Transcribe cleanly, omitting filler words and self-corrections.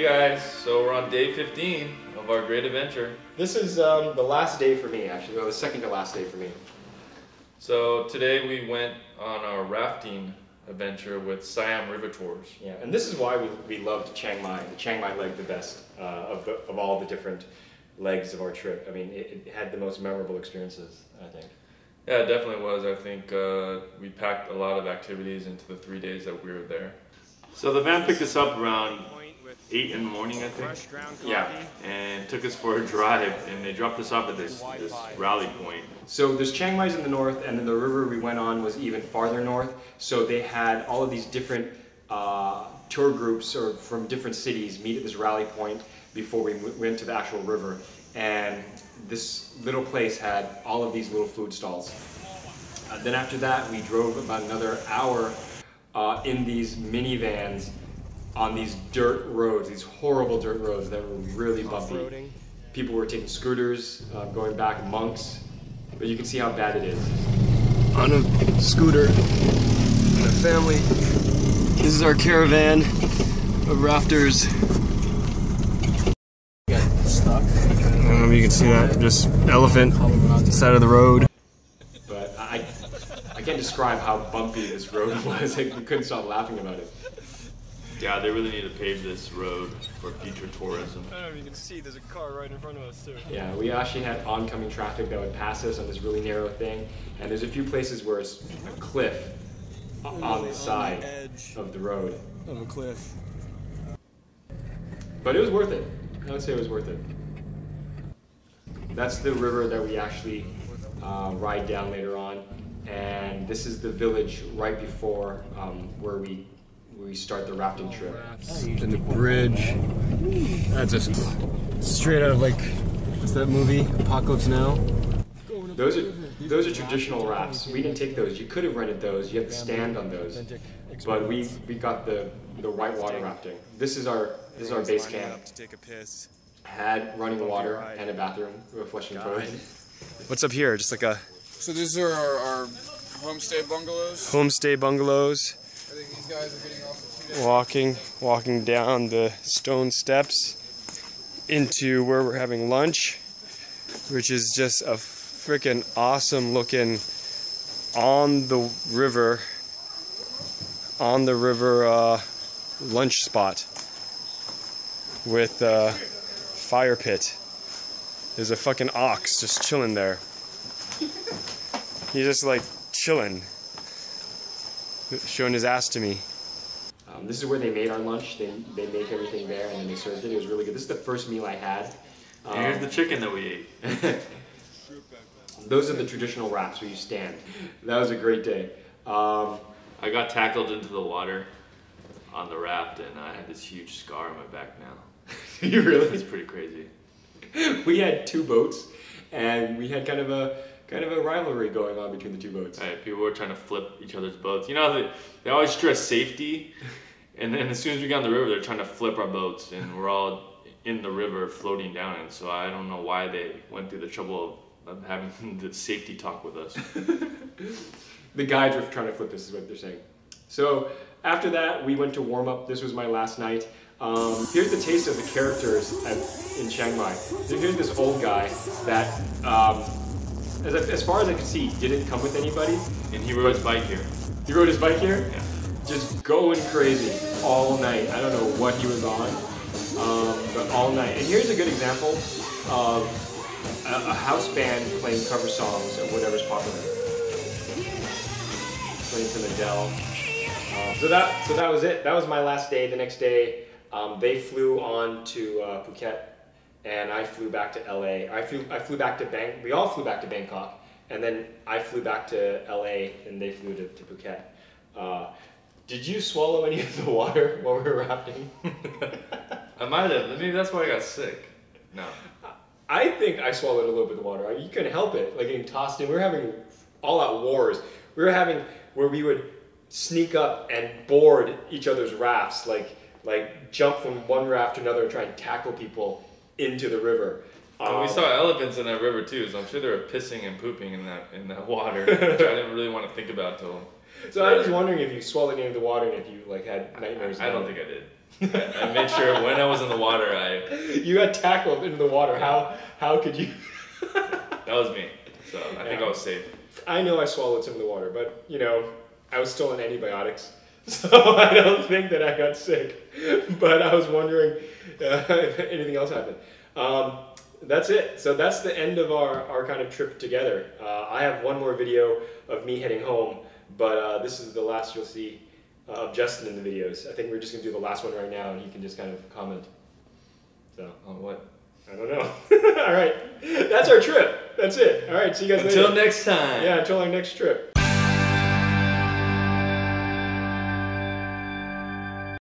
Hey guys, so we're on day 15 of our great adventure. This is the last day for me, actually, or the second to last day for me. So today we went on our rafting adventure with Siam River Tours. Yeah, and this is why we loved Chiang Mai. The Chiang Mai leg the best of all the different legs of our trip. I mean, it had the most memorable experiences, I think. Yeah, it definitely was. I think we packed a lot of activities into the 3 days that we were there. So the van picked us up around 8 in the morning, I think. Yeah. And took us for a drive, and they dropped us off at this rally point. So there's Chiang Mai's in the north, and then the river we went on was even farther north. So they had all of these different tour groups or from different cities meet at this rally point before we went to the actual river. And this little place had all of these little food stalls. Then after that, we drove about another hour in these minivans on these dirt roads, these horrible dirt roads that were really bumpy. People were taking scooters, going back, monks, but you can see how bad it is. On a scooter, and a family. This is our caravan of rafters. Got stuck. I don't know if you can see that, just elephant side of the road. But I can't describe how bumpy this road was. We couldn't stop laughing about it. Yeah, they really need to pave this road for future tourism. I don't know if you can see, there's a car right in front of us too. Yeah, we actually had oncoming traffic that would pass us on this really narrow thing, and there's a few places where it's a cliff on the side of the road. Of a cliff. But it was worth it. I would say it was worth it. That's the river that we actually ride down later on, and this is the village right before where we start the rafting trip. And the bridge. That's just straight out of like, what's that movie? Apocalypse Now? Those are traditional rafts. We didn't take those. You could have rented those. You have to stand on those. But we got the white water rafting. This is our base camp. Had running water and a bathroom with a flushing toilet. What's up here? Just like a... So these are our homestay bungalows. Homestay bungalows. I think these guys are getting off the 2 days. Walking down the stone steps into where we're having lunch, which is just a freaking awesome looking on the river lunch spot with a fire pit. There's a fucking ox just chilling there. He's just like chilling, showing his ass to me. This is where they made our lunch. They make everything there and then they served it. It was really good. This is the first meal I had. And here's the chicken that we ate. Those are the traditional rafts where you stand. That was a great day. I got tackled into the water on the raft and I had this huge scar on my back now. You really? It's pretty crazy. We had 2 boats and we had kind of a rivalry going on between the 2 boats. Right, people were trying to flip each other's boats. You know, they always stress safety, and then as soon as we got on the river, they're trying to flip our boats, and we're all in the river floating down it. So I don't know why they went through the trouble of having the safety talk with us. The guides were trying to flip us, is what they're saying. So after that, we went to warm up. This was my last night. Here's the taste of the characters in Chiang Mai. Here's this old guy that, as far as I could see, didn't come with anybody. And he rode his bike here. He rode his bike here? Yeah. Just going crazy all night. I don't know what he was on, but all night. And here's a good example of a house band playing cover songs of whatever's popular. Playing some Adele. So that was it. That was my last day. The next day, they flew on to Phuket, and I flew back to LA. I flew back to we all flew back to Bangkok, and then I flew back to LA, and they flew to Phuket. Did you swallow any of the water while we were rafting? I might have. Maybe that's why I got sick. No. I think I swallowed a little bit of water. You couldn't help it, like getting tossed in. We were having all-out wars. We were having where we would sneak up and board each other's rafts, like jump from one raft to another and try and tackle people into the river. We saw elephants in that river too, so I'm sure they were pissing and pooping in that water, which I didn't really want to think about till. So I was wondering if you swallowed any of the water and if you like had nightmares. I don't think I did. I made sure when I was in the water, You got tackled into the water. How could you? that was me. So I think I was safe. I know I swallowed some of the water, but you know, I was still on antibiotics, so I don't think that I got sick. But I was wondering if anything else happened. That's it. So that's the end of our kind of trip together. I have one more video of me heading home, but this is the last you'll see of Justin in the videos. I think we're just gonna do the last one right now, and he can just kind of comment. So On what? I don't know. All right, that's our trip. That's it. All right, see you guys later. Until next time. Yeah, until our next trip.